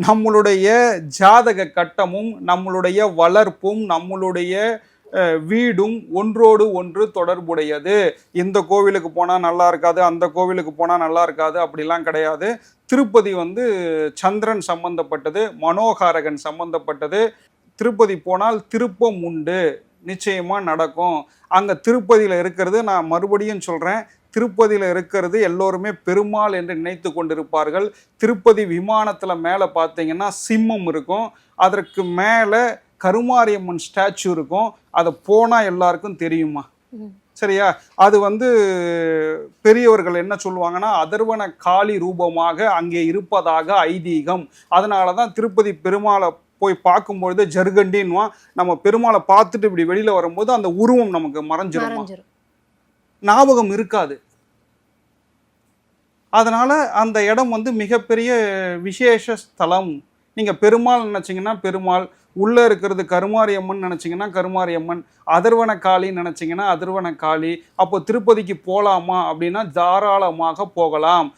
நம்மளுடைய ஜாதக கட்டமும் நம்மளுடைய வளர்ப்பும் நம்மளுடைய வீடும் ஒன்றோடு ஒன்று தொடர்புடையது. இந்த கோவிலுக்கு போனால் நல்லா இருக்காது, அந்த கோவிலுக்கு போனால் நல்லா இருக்காது அப்படிலாம் கிடையாது. திருப்பதி வந்து சந்திரன் சம்பந்தப்பட்டது, மனோகாரகன் சம்பந்தப்பட்டது. திருப்பதி போனால் திருப்பம் உண்டு, நிச்சயமாக நடக்கும். அங்கே திருப்பதியில் இருக்கிறது, நான் மறுபடியும் சொல்கிறேன், திருப்பதியில் இருக்கிறது எல்லோருமே பெருமாள் என்று நினைத்து கொண்டிருப்பார்கள். திருப்பதி விமானத்தில் மேலே பார்த்தீங்கன்னா சிம்மம் இருக்கும், அதற்கு மேலே கருமாரியம்மன் ஸ்டாச்சு இருக்கும். அதை போனால் எல்லாருக்கும் தெரியுமா? சரியா? அது வந்து பெரியவர்கள் என்ன சொல்லுவாங்கன்னா அதர்வன காளி ரூபமாக அங்கே இருப்பதாக ஐதீகம். அதனால தான் திருப்பதி பெருமாளை போய் பார்க்கும்பொழுது ஜருகண்டின்வான். நம்ம பெருமாளை பார்த்துட்டு இப்படி வெளியில் வரும்போது அந்த உருவம் நமக்கு மறைஞ்சிருமா, ஞாபகம் இருக்காது. அதனால அந்த இடம் வந்து மிகப்பெரிய விசேஷ ஸ்தலம். நீங்கள் பெருமாள் நினச்சிங்கன்னா பெருமாள், உள்ளே இருக்கிறது கருமாரியம்மன் நினச்சிங்கன்னா கருமாரியம்மன், அதர்வன காளின்னு நினச்சிங்கன்னா அதர்வன காளி. அப்போ திருப்பதிக்கு போகலாமா அப்படின்னா தாராளமாக போகலாம்.